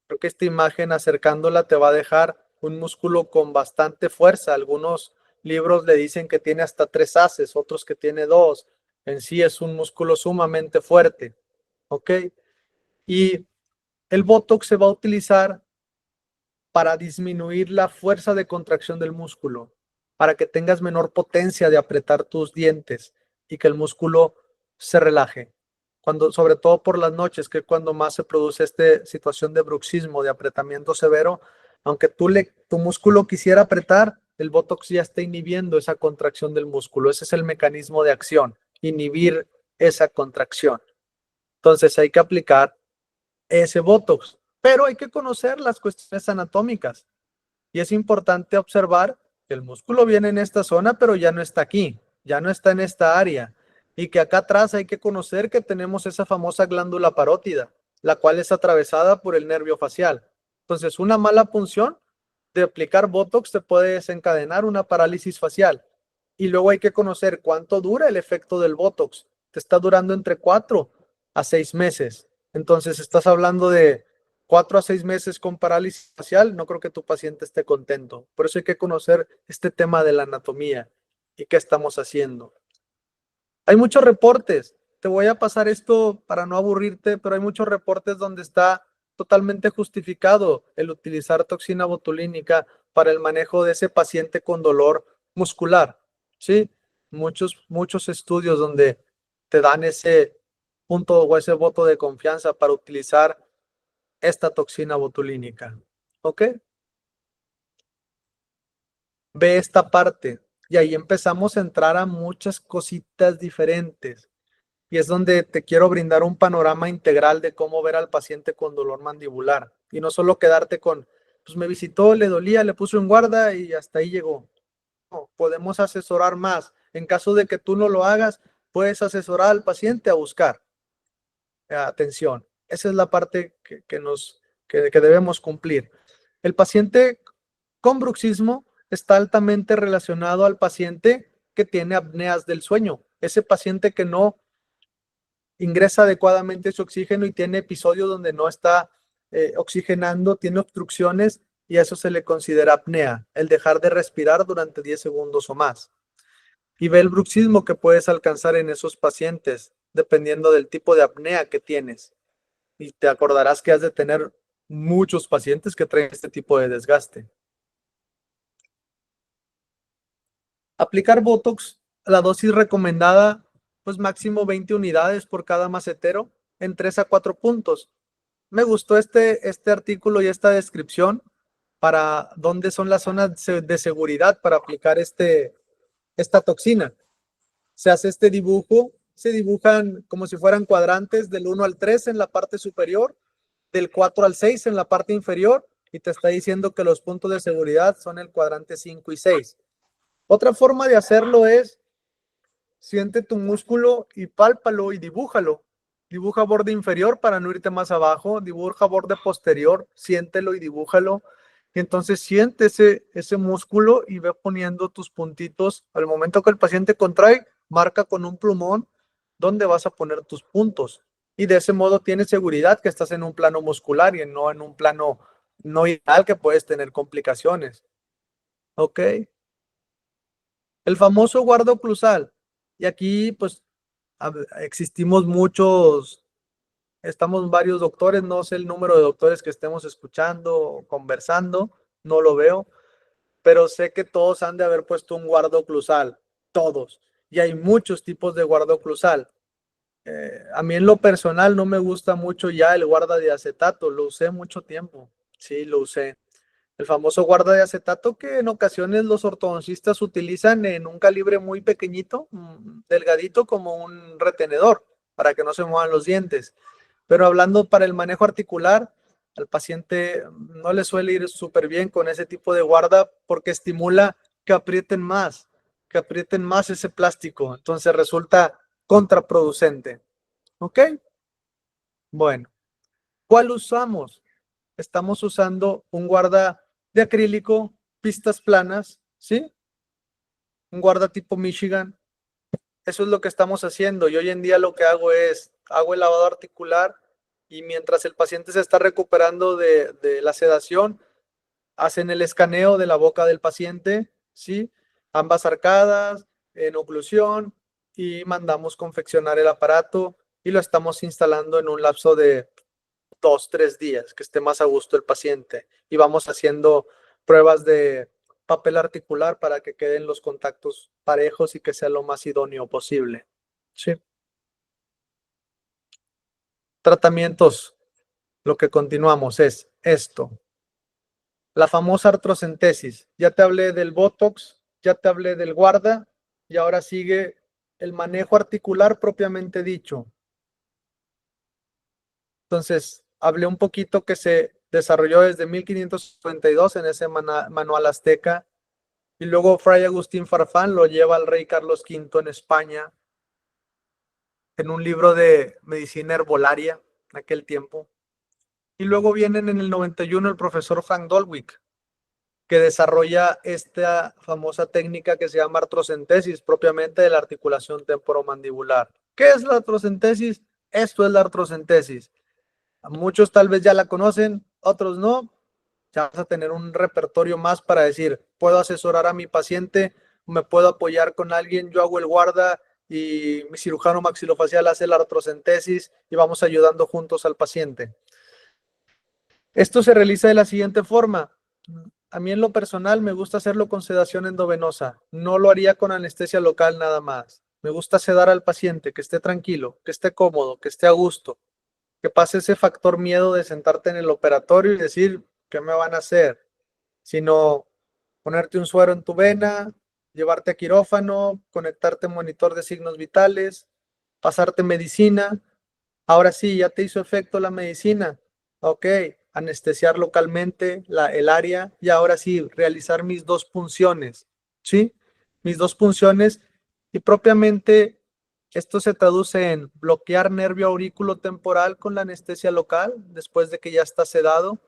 A: Creo que esta imagen acercándola te va a dejar un músculo con bastante fuerza. Algunos libros le dicen que tiene hasta 3 haces, otros que tiene 2. En sí es un músculo sumamente fuerte. ¿Ok? Y el Botox se va a utilizar para disminuir la fuerza de contracción del músculo, para que tengas menor potencia de apretar tus dientes y que el músculo se relaje. Sobre todo por las noches, que es cuando más se produce esta situación de bruxismo, de apretamiento severo, aunque tu músculo quisiera apretar, el Botox ya está inhibiendo esa contracción del músculo. Ese es el mecanismo de acción, inhibir esa contracción. Entonces hay que aplicar ese Botox, pero hay que conocer las cuestiones anatómicas. Y es importante observar que el músculo viene en esta zona, pero ya no está aquí, ya no está en esta área. Y que acá atrás hay que conocer que tenemos esa famosa glándula parótida, la cual es atravesada por el nervio facial. Entonces, una mala punción de aplicar Botox te puede desencadenar una parálisis facial. Y luego hay que conocer cuánto dura el efecto del Botox. Te está durando entre 4 a 6 meses. Entonces, estás hablando de 4 a 6 meses con parálisis facial, no creo que tu paciente esté contento. Por eso hay que conocer este tema de la anatomía y qué estamos haciendo. Hay muchos reportes. Te voy a pasar esto para no aburrirte, pero hay muchos reportes donde está totalmente justificado el utilizar toxina botulínica para el manejo de ese paciente con dolor muscular. ¿Sí? Muchos estudios donde te dan ese punto o ese voto de confianza para utilizar esta toxina botulínica. ¿Ok? Ve esta parte y ahí empezamos a entrar a muchas cositas diferentes. Y es donde te quiero brindar un panorama integral de cómo ver al paciente con dolor mandibular. Y no solo quedarte con, pues me visitó, le dolía, le puso en guarda y hasta ahí llegó. No, podemos asesorar más. En caso de que tú no lo hagas, puedes asesorar al paciente a buscar atención. Esa es la parte que debemos cumplir. El paciente con bruxismo está altamente relacionado al paciente que tiene apneas del sueño. Ese paciente que no ingresa adecuadamente su oxígeno y tiene episodios donde no está oxigenando, tiene obstrucciones y a eso se le considera apnea, el dejar de respirar durante 10 segundos o más. Y ve el bruxismo que puedes alcanzar en esos pacientes, dependiendo del tipo de apnea que tienes. Y te acordarás que has de tener muchos pacientes que traen este tipo de desgaste. Aplicar Botox, la dosis recomendada, pues máximo 20 unidades por cada macetero en 3 a 4 puntos. Me gustó este artículo y esta descripción para dónde son las zonas de seguridad para aplicar esta toxina. Se hace este dibujo, se dibujan como si fueran cuadrantes del 1 al 3 en la parte superior, del 4 al 6 en la parte inferior, y te está diciendo que los puntos de seguridad son el cuadrante 5 y 6. Otra forma de hacerlo es, siente tu músculo y pálpalo y dibújalo. Dibuja borde inferior para no irte más abajo, dibuja borde posterior, siéntelo y dibújalo. Y entonces siente ese músculo y ve poniendo tus puntitos. Al momento que el paciente contrae, marca con un plumón dónde vas a poner tus puntos. Y de ese modo tienes seguridad que estás en un plano muscular y no en un plano no ideal que puedes tener complicaciones. ¿Ok? El famoso guardo oclusal. Y aquí, pues, existimos muchos, estamos varios doctores, no sé el número de doctores que estemos escuchando o conversando, no lo veo, pero sé que todos han de haber puesto un guardo oclusal, todos. Y hay muchos tipos de guardo oclusal. A mí en lo personal no me gusta mucho ya el guarda de acetato, lo usé mucho tiempo, sí, lo usé. El famoso guarda de acetato que en ocasiones los ortodoncistas utilizan en un calibre muy pequeñito, delgadito como un retenedor, para que no se muevan los dientes. Pero hablando para el manejo articular, al paciente no le suele ir súper bien con ese tipo de guarda porque estimula que aprieten más ese plástico. Entonces resulta contraproducente. ¿Ok? Bueno, ¿cuál usamos? Estamos usando un guarda de acrílico, pistas planas, ¿sí? Un guarda tipo Michigan. Eso es lo que estamos haciendo. Y hoy en día lo que hago es, hago el lavado articular y mientras el paciente se está recuperando de la sedación, hacen el escaneo de la boca del paciente, ¿sí? Ambas arcadas, en oclusión, y mandamos confeccionar el aparato y lo estamos instalando en un lapso de 2, 3 días, que esté más a gusto el paciente. Y vamos haciendo pruebas de papel articular para que queden los contactos parejos y que sea lo más idóneo posible. Sí. Tratamientos, lo que continuamos es esto. La famosa artrocentesis. Ya te hablé del Botox, ya te hablé del guarda y ahora sigue el manejo articular propiamente dicho. Entonces, hablé un poquito que se desarrolló desde 1552 en ese manual azteca y luego Fray Agustín Farfán lo lleva al rey Carlos V en España en un libro de medicina herbolaria en aquel tiempo. Y luego vienen en el 91 el profesor Frank Dolwick, que desarrolla esta famosa técnica que se llama artrocentesis, propiamente de la articulación temporomandibular. ¿Qué es la artrocentesis? Esto es la artrocentesis. Muchos tal vez ya la conocen, otros no. Ya vas a tener un repertorio más para decir, puedo asesorar a mi paciente, me puedo apoyar con alguien, yo hago el guarda y mi cirujano maxilofacial hace la artrocentesis y vamos ayudando juntos al paciente. Esto se realiza de la siguiente forma. A mí en lo personal me gusta hacerlo con sedación endovenosa. No lo haría con anestesia local nada más. Me gusta sedar al paciente, que esté tranquilo, que esté cómodo, que esté a gusto, que pase ese factor miedo de sentarte en el operatorio y decir, ¿qué me van a hacer? Sino ponerte un suero en tu vena, llevarte a quirófano, conectarte a monitor de signos vitales, pasarte medicina. Ahora sí, ya te hizo efecto la medicina. Ok, anestesiar localmente el área y ahora sí, realizar mis dos punciones. ¿Sí? Mis dos punciones y propiamente esto se traduce en bloquear nervio aurículo temporal con la anestesia local después de que ya está sedado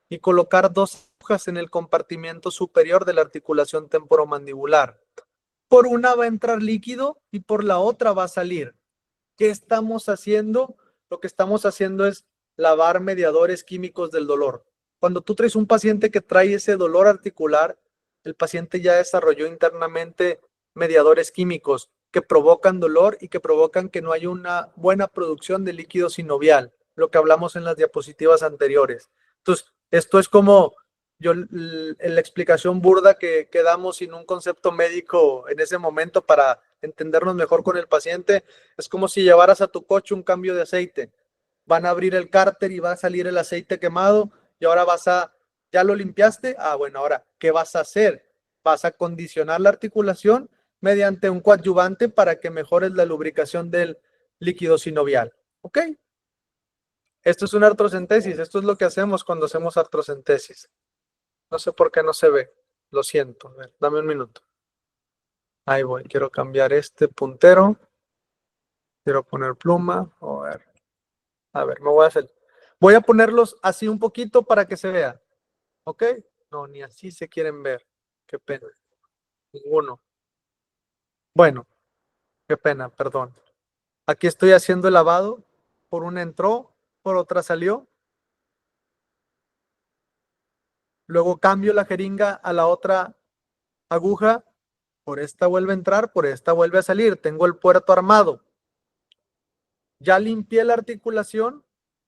A: y colocar dos agujas en el compartimiento superior de la articulación temporomandibular. Por una va a entrar líquido y por la otra va a salir. ¿Qué estamos haciendo? Lo que estamos haciendo es lavar mediadores químicos del dolor. Cuando tú traes un paciente que trae ese dolor articular, el paciente ya desarrolló internamente mediadores químicos que provocan dolor y que provocan que no haya una buena producción de líquido sinovial, lo que hablamos en las diapositivas anteriores. Entonces, esto es como la explicación burda que damos sin un concepto médico en ese momento para entendernos mejor con el paciente. Es como si llevaras a tu coche un cambio de aceite. Van a abrir el cárter y va a salir el aceite quemado y ahora ya lo limpiaste. Bueno, ahora, ¿qué vas a hacer? Vas a condicionar la articulación mediante un coadyuvante para que mejores la lubricación del líquido sinovial. ¿Ok? Esto es una artrocentesis. Esto es lo que hacemos cuando hacemos artrocentesis. No sé por qué no se ve. Lo siento. A ver, dame un minuto. Ahí voy. Quiero cambiar este puntero. Quiero poner pluma. A ver, me voy a hacer. Voy a ponerlos así un poquito para que se vea. ¿Ok? No, ni así se quieren ver. Qué pena. Ninguno. Bueno, qué pena, perdón. Aquí estoy haciendo el lavado. Por una entró, por otra salió. Luego cambio la jeringa a la otra aguja. Por esta vuelve a entrar, por esta vuelve a salir. Tengo el puerto armado. Ya limpié la articulación.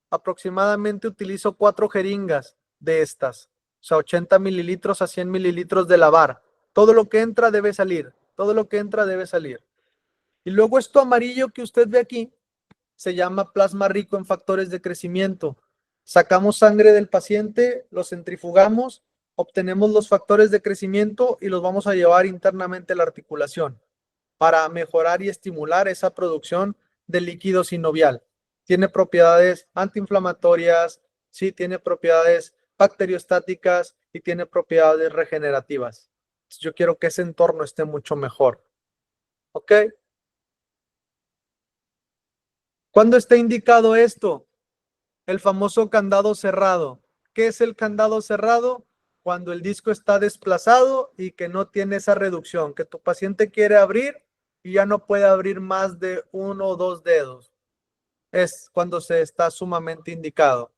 A: Aproximadamente utilizo 4 jeringas de estas. O sea, 80 mililitros a 100 mililitros de lavar. Todo lo que entra debe salir. Todo lo que entra debe salir. Y luego esto amarillo que usted ve aquí se llama plasma rico en factores de crecimiento. Sacamos sangre del paciente, lo centrifugamos, obtenemos los factores de crecimiento y los vamos a llevar internamente a la articulación para mejorar y estimular esa producción de líquido sinovial. Tiene propiedades antiinflamatorias, Sí, tiene propiedades bacteriostáticas y tiene propiedades regenerativas. Yo quiero que ese entorno esté mucho mejor. ¿Ok? ¿Cuándo está indicado esto? El famoso candado cerrado. ¿Qué es el candado cerrado? Cuando el disco está desplazado y que no tiene esa reducción, que tu paciente quiere abrir y ya no puede abrir más de 1 o 2 dedos. Es cuando se está sumamente indicado.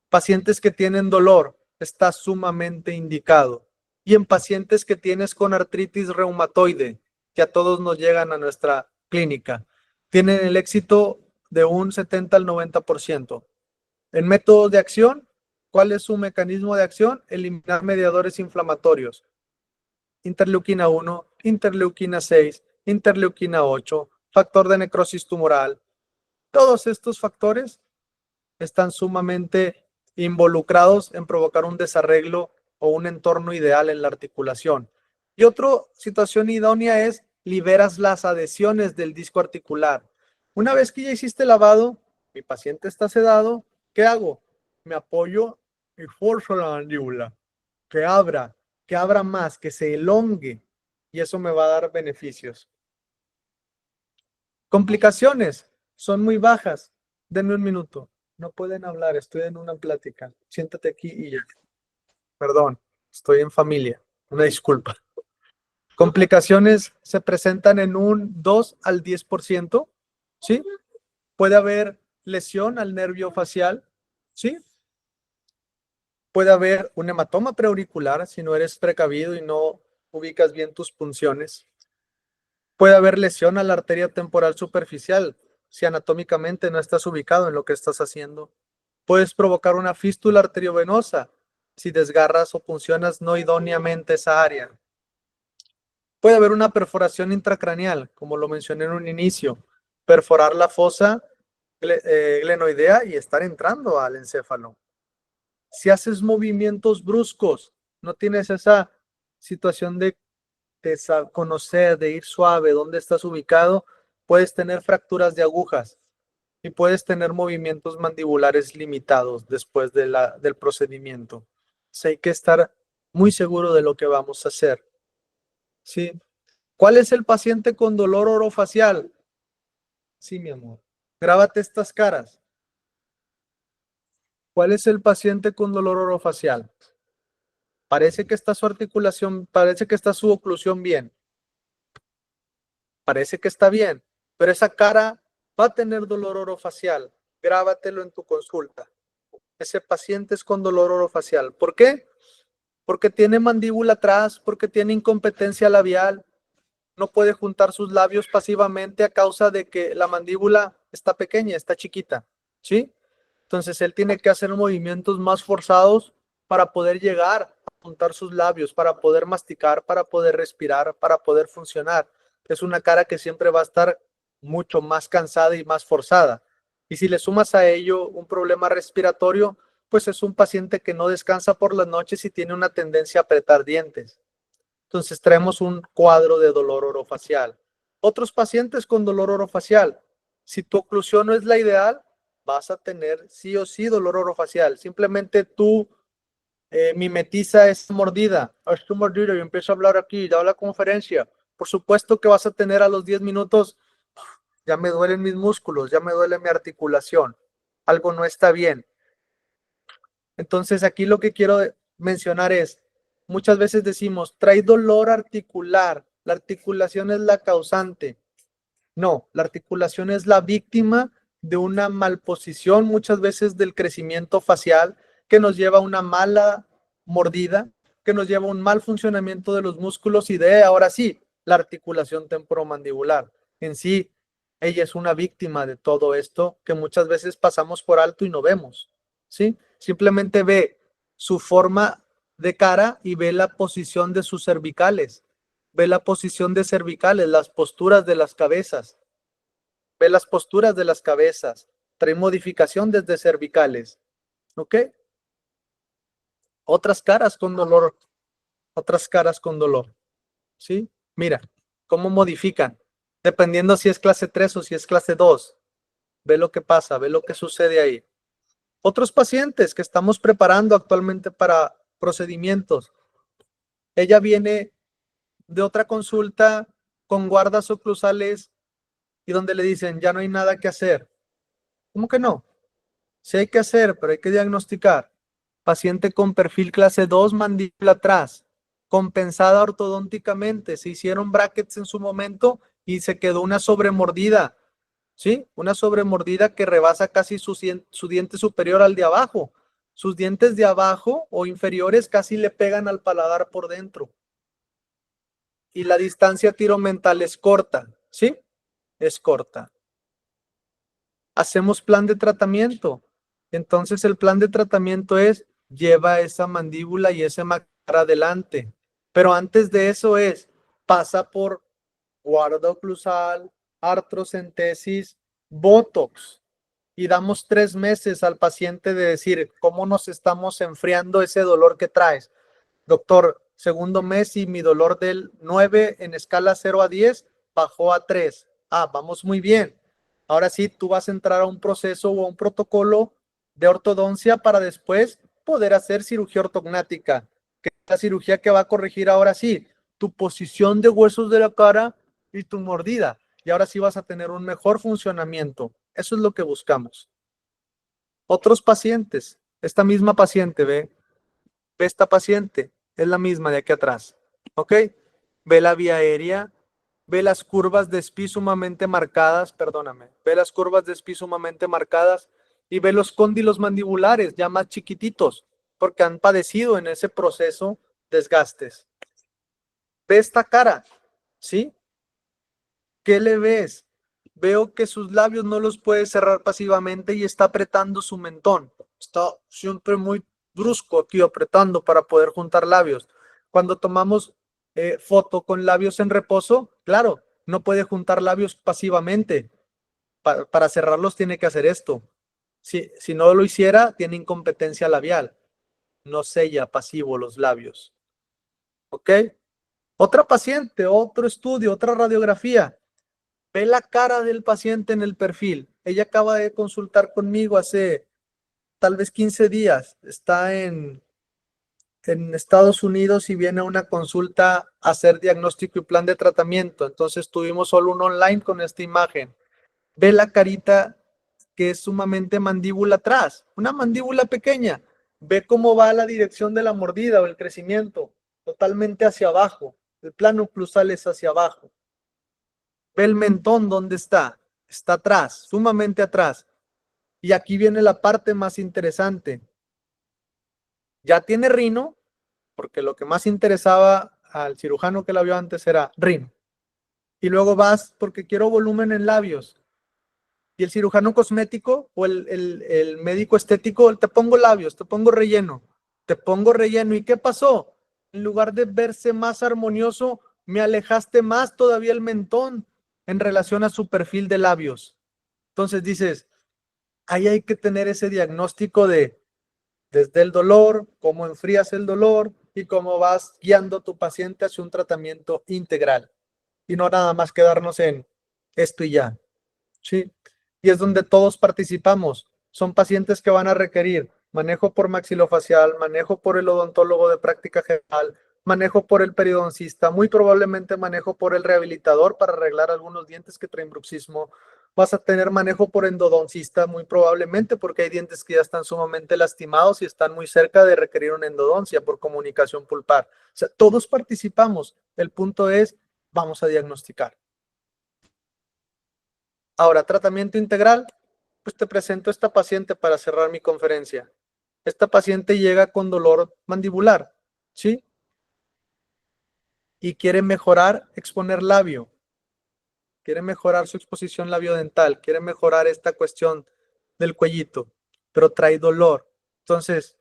A: Pacientes que tienen dolor, está sumamente indicado. Y en pacientes que tienes con artritis reumatoide, que a todos nos llegan a nuestra clínica, tienen el éxito de un 70 al 90%. En métodos de acción, ¿cuál es su mecanismo de acción? Eliminar mediadores inflamatorios. Interleuquina 1, interleuquina 6, interleuquina 8, factor de necrosis tumoral. Todos estos factores están sumamente involucrados en provocar un desarreglo o un entorno ideal en la articulación. Y otra situación idónea es liberas las adhesiones del disco articular. Una vez que ya hiciste lavado, mi paciente está sedado, ¿qué hago? Me apoyo y forzo la mandíbula, que abra más, que se elongue, y eso me va a dar beneficios. Complicaciones son muy bajas. Denme un minuto. No pueden hablar, estoy en una plática. Siéntate aquí y ya. Perdón, estoy en familia. Una disculpa. Complicaciones se presentan en un 2 al 10%, ¿sí? Puede haber lesión al nervio facial, ¿sí? Puede haber un hematoma preauricular si no eres precavido y no ubicas bien tus punciones. Puede haber lesión a la arteria temporal superficial si anatómicamente no estás ubicado en lo que estás haciendo. Puedes provocar una fístula arteriovenosa si desgarras o puncionas no idóneamente esa área. Puede haber una perforación intracraneal, como lo mencioné en un inicio, perforar la fosa glenoidea y estar entrando al encéfalo. Si haces movimientos bruscos, no tienes esa situación de conocer, de ir suave, dónde estás ubicado, puedes tener fracturas de agujas y puedes tener movimientos mandibulares limitados después del procedimiento. Hay que estar muy seguro de lo que vamos a hacer. ¿Sí? ¿Cuál es el paciente con dolor orofacial? Sí, mi amor. Grábate estas caras. ¿Cuál es el paciente con dolor orofacial? Parece que está su articulación, parece que está su oclusión bien. Parece que está bien, pero esa cara va a tener dolor orofacial. Grábatelo en tu consulta. Ese paciente es con dolor orofacial. ¿Por qué? Porque tiene mandíbula atrás, porque tiene incompetencia labial, no puede juntar sus labios pasivamente a causa de que la mandíbula está pequeña, está chiquita, ¿sí? Entonces él tiene que hacer movimientos más forzados para poder llegar a juntar sus labios, para poder masticar, para poder respirar, para poder funcionar. Es una cara que siempre va a estar mucho más cansada y más forzada. Y si le sumas a ello un problema respiratorio, pues es un paciente que no descansa por las noches y tiene una tendencia a apretar dientes. Entonces traemos un cuadro de dolor orofacial. Otros pacientes con dolor orofacial, si tu oclusión no es la ideal, vas a tener sí o sí dolor orofacial. Simplemente tú mimetiza esa mordida. Es tu mordida y empiezo a hablar aquí, da la conferencia. Por supuesto que vas a tener a los 10 minutos, ya me duelen mis músculos, ya me duele mi articulación. Algo no está bien. Entonces aquí lo que quiero mencionar es, muchas veces decimos, trae dolor articular, la articulación es la causante. No, la articulación es la víctima de una malposición muchas veces del crecimiento facial que nos lleva a una mala mordida, que nos lleva a un mal funcionamiento de los músculos y de, ahora sí, la articulación temporomandibular. En sí, ella es una víctima de todo esto que muchas veces pasamos por alto y no vemos, ¿sí? Simplemente ve su forma de cara y ve la posición de sus cervicales, ve la posición de cervicales, las posturas de las cabezas, ve las posturas de las cabezas, trae modificación desde cervicales, ¿ok? Otras caras con dolor, ¿sí? Mira, cómo modifican, dependiendo si es clase 3 o si es clase 2. Ve lo que pasa, ve lo que sucede ahí. Otros pacientes que estamos preparando actualmente para procedimientos. Ella viene de otra consulta con guardas oclusales y donde le dicen, ya no hay nada que hacer. ¿Cómo que no? Sí hay que hacer, pero hay que diagnosticar. Paciente con perfil clase 2, mandíbula atrás, compensada ortodónticamente. Se hicieron brackets en su momento y se quedó una sobremordida, ¿sí? Una sobremordida que rebasa casi su diente superior al de abajo. Sus dientes de abajo o inferiores casi le pegan al paladar por dentro. Y la distancia tiromental es corta, ¿sí? Es corta. Hacemos plan de tratamiento. Entonces el plan de tratamiento es lleva esa mandíbula y ese maxilar adelante. Pero antes de eso pasa por guarda oclusal, artrocentesis, botox. Y damos 3 meses al paciente de decir cómo nos estamos enfriando ese dolor que traes. Doctor, segundo mes y mi dolor del 9 en escala 0 a 10 bajó a 3. Ah, vamos muy bien. Ahora sí, tú vas a entrar a un proceso o a un protocolo de ortodoncia para después poder hacer cirugía ortognática, que es la cirugía que va a corregir ahora sí tu posición de huesos de la cara y tu mordida. Y ahora sí vas a tener un mejor funcionamiento. Eso es lo que buscamos. Otros pacientes, esta misma paciente, ve esta paciente, es la misma de aquí atrás, ¿ok? Ve la vía aérea, ve las curvas de SPI sumamente marcadas, perdóname, ve las curvas de SPI sumamente marcadas y ve los cóndilos mandibulares ya más chiquititos, porque han padecido en ese proceso desgastes. Ve esta cara, ¿sí? ¿Qué le ves? Veo que sus labios no los puede cerrar pasivamente y está apretando su mentón. Está siempre muy brusco aquí apretando para poder juntar labios. Cuando tomamos foto con labios en reposo, claro, no puede juntar labios pasivamente. Para cerrarlos tiene que hacer esto. Si no lo hiciera, tiene incompetencia labial. No sella pasivo los labios. ¿Ok? Otra paciente, otro estudio, otra radiografía. Ve la cara del paciente en el perfil. Ella acaba de consultar conmigo hace tal vez 15 días. Está en Estados Unidos y viene a una consulta a hacer diagnóstico y plan de tratamiento. Entonces tuvimos solo un online con esta imagen. Ve la carita que es sumamente mandíbula atrás, una mandíbula pequeña. Ve cómo va la dirección de la mordida o el crecimiento, totalmente hacia abajo. El plano oclusal es hacia abajo. Ve el mentón, ¿dónde está? Está atrás, sumamente atrás. Y aquí viene la parte más interesante. Ya tiene rino, porque lo que más interesaba al cirujano que la vio antes era rino. Y luego vas porque quiero volumen en labios. Y el cirujano cosmético o el médico estético, te pongo labios, te pongo relleno, te pongo relleno. ¿Y qué pasó? En lugar de verse más armonioso, me alejaste más todavía el mentón en relación a su perfil de labios. Entonces dices, ahí hay que tener ese diagnóstico de desde el dolor, cómo enfrías el dolor y cómo vas guiando a tu paciente hacia un tratamiento integral. Y no nada más quedarnos en esto y ya. ¿Sí? Y es donde todos participamos. Son pacientes que van a requerir manejo por maxilofacial, manejo por el odontólogo de práctica general, manejo por el periodoncista, muy probablemente manejo por el rehabilitador para arreglar algunos dientes que traen bruxismo. Vas a tener manejo por endodoncista, muy probablemente porque hay dientes que ya están sumamente lastimados y están muy cerca de requerir una endodoncia por comunicación pulpar. O sea, todos participamos. El punto es, vamos a diagnosticar. Ahora, tratamiento integral, pues te presento a esta paciente para cerrar mi conferencia. Esta paciente llega con dolor mandibular, ¿sí? Y quiere mejorar, exponer labio, quiere mejorar su exposición labiodental, quiere mejorar esta cuestión del cuellito, pero trae dolor. Entonces,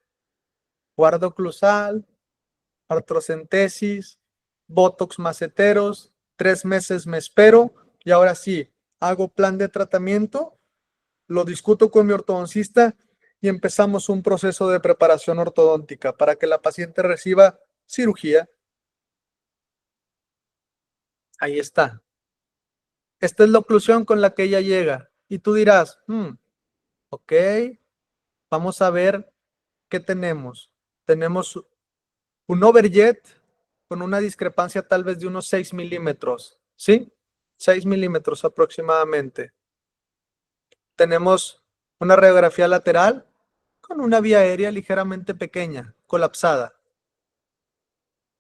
A: guarda oclusal, artrocentesis, botox maceteros, 3 meses me espero y ahora sí, hago plan de tratamiento, lo discuto con mi ortodoncista y empezamos un proceso de preparación ortodóntica para que la paciente reciba cirugía. Ahí está. Esta es la oclusión con la que ella llega. Y tú dirás, ok, vamos a ver qué tenemos. Tenemos un overjet con una discrepancia tal vez de unos 6 milímetros, ¿sí? 6 milímetros aproximadamente. Tenemos una radiografía lateral con una vía aérea ligeramente pequeña, colapsada.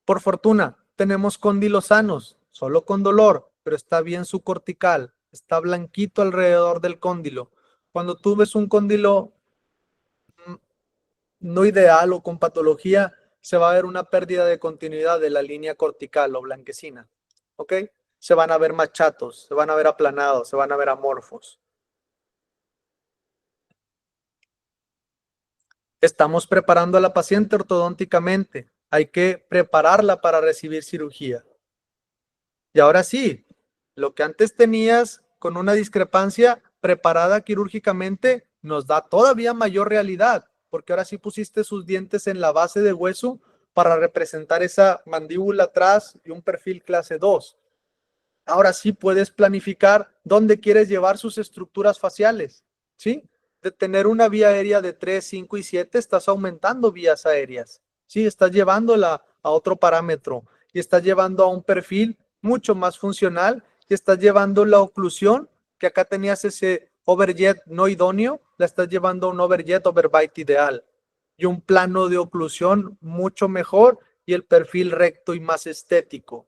A: Por fortuna, tenemos cóndilos sanos, solo con dolor, pero está bien subcortical, está blanquito alrededor del cóndilo. Cuando tú ves un cóndilo no ideal o con patología, se va a ver una pérdida de continuidad de la línea cortical o blanquecina. ¿Ok? Se van a ver más chatos, se van a ver aplanados, se van a ver amorfos. Estamos preparando a la paciente ortodónticamente. Hay que prepararla para recibir cirugía. Y ahora sí, lo que antes tenías con una discrepancia preparada quirúrgicamente nos da todavía mayor realidad, porque ahora sí pusiste sus dientes en la base de hueso para representar esa mandíbula atrás y un perfil clase 2. Ahora sí puedes planificar dónde quieres llevar sus estructuras faciales, ¿sí? De tener una vía aérea de 3, 5 y 7, estás aumentando vías aéreas, ¿sí? Estás llevándola a otro parámetro y estás llevando a un perfil mucho más funcional y estás llevando la oclusión, que acá tenías ese overjet no idóneo, la estás llevando a un overjet overbite ideal y un plano de oclusión mucho mejor y el perfil recto y más estético.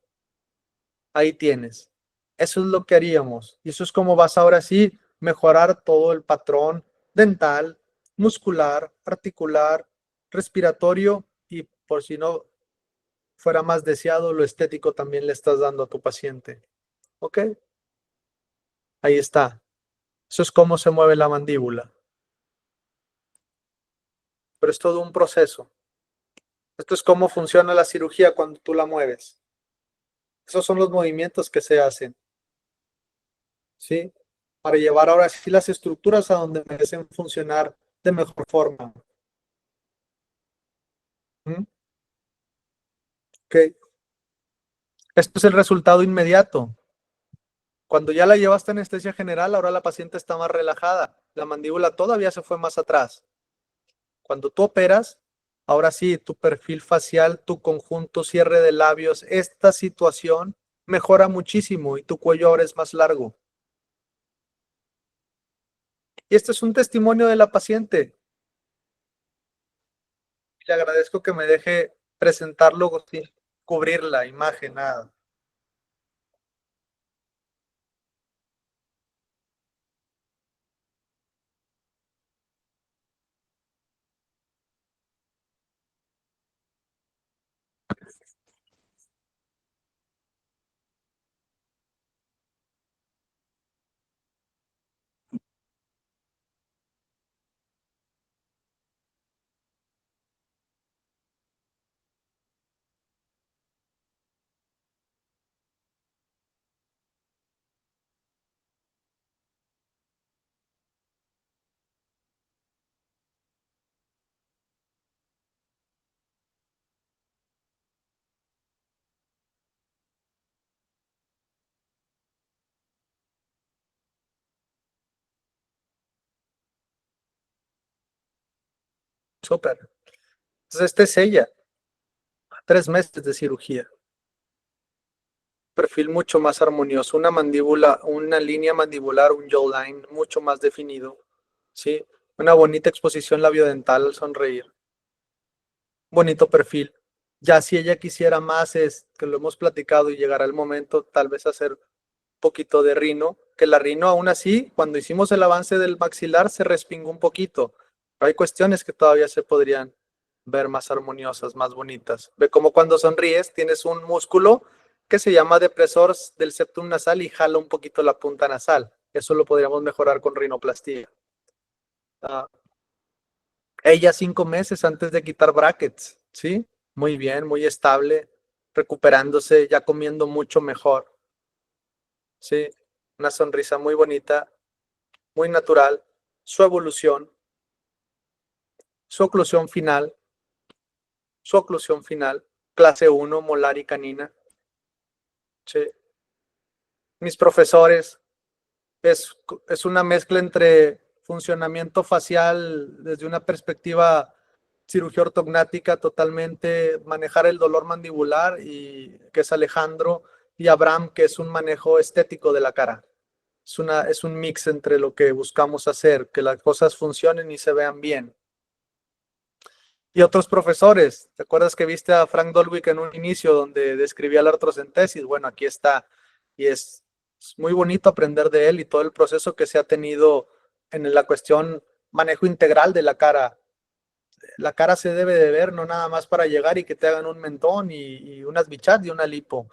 A: Ahí tienes. Eso es lo que haríamos. Y eso es como vas ahora sí mejorar todo el patrón dental, muscular, articular, respiratorio y por si no fuera más deseado, lo estético también le estás dando a tu paciente. ¿Ok? Ahí está. Eso es cómo se mueve la mandíbula. Pero es todo un proceso. Esto es cómo funciona la cirugía cuando tú la mueves. Esos son los movimientos que se hacen. ¿Sí? Para llevar ahora sí las estructuras a donde merecen funcionar de mejor forma. ¿Mm? Ok. Esto es el resultado inmediato. Cuando ya la llevaste a anestesia general, ahora la paciente está más relajada. La mandíbula todavía se fue más atrás. Cuando tú operas, ahora sí, tu perfil facial, tu conjunto, cierre de labios, esta situación mejora muchísimo y tu cuello ahora es más largo. Y este es un testimonio de la paciente. Le agradezco que me deje presentarlo sin cubrir la imagen, nada. Súper. Entonces, este es ella. 3 meses de cirugía. Perfil mucho más armonioso. Una mandíbula, una línea mandibular, un jawline mucho más definido. ¿Sí? Una bonita exposición labiodental al sonreír. Bonito perfil. Ya si ella quisiera más, es que lo hemos platicado y llegará el momento tal vez hacer un poquito de rino, que la rino aún así, cuando hicimos el avance del maxilar, se respingó un poquito. Pero hay cuestiones que todavía se podrían ver más armoniosas, más bonitas. Ve como cuando sonríes tienes un músculo que se llama depresor del septum nasal y jala un poquito la punta nasal. Eso lo podríamos mejorar con rinoplastia. Ella 5 meses antes de quitar brackets, ¿sí? Muy bien, muy estable, recuperándose, ya comiendo mucho mejor, ¿sí? Una sonrisa muy bonita, muy natural, su evolución, su oclusión final, clase 1, molar y canina, ¿sí? Mis profesores, es una mezcla entre funcionamiento facial desde una perspectiva cirugía ortognática totalmente, manejar el dolor mandibular, y que es Alejandro, y Abraham, que es un manejo estético de la cara. Es un mix entre lo que buscamos hacer, que las cosas funcionen y se vean bien. Y otros profesores, ¿te acuerdas que viste a Frank Dolwick en un inicio donde describía la artrocentesis? Bueno, aquí está, y es muy bonito aprender de él y todo el proceso que se ha tenido en la cuestión manejo integral de la cara. La cara se debe de ver, no nada más para llegar y que te hagan un mentón y unas bichats y una lipo.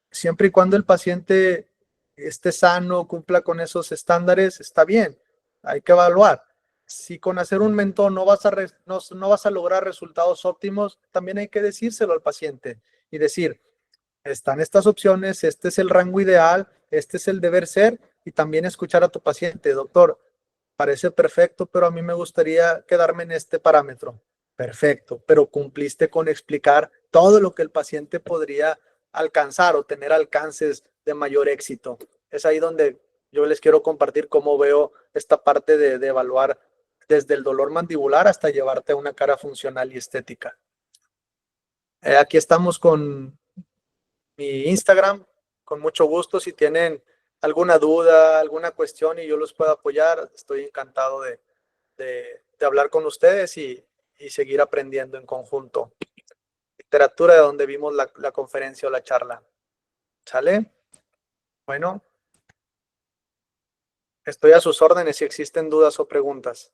A: Siempre y cuando el paciente esté sano, cumpla con esos estándares, está bien. Hay que evaluar. Si con hacer un mentón no vas a lograr resultados óptimos, también hay que decírselo al paciente y decir, están estas opciones, este es el rango ideal, este es el deber ser, y también escuchar a tu paciente. Doctor, parece perfecto, pero a mí me gustaría quedarme en este parámetro. Perfecto, pero cumpliste con explicar todo lo que el paciente podría alcanzar o tener alcances de mayor éxito. Es ahí donde yo les quiero compartir cómo veo esta parte de evaluar desde el dolor mandibular hasta llevarte a una cara funcional y estética. Aquí estamos con mi Instagram, con mucho gusto. Si tienen alguna duda, alguna cuestión y yo los puedo apoyar, estoy encantado de hablar con ustedes y seguir aprendiendo en conjunto. Literatura, de donde vimos la conferencia o la charla. ¿Sale? Bueno, estoy a sus órdenes si existen dudas o preguntas.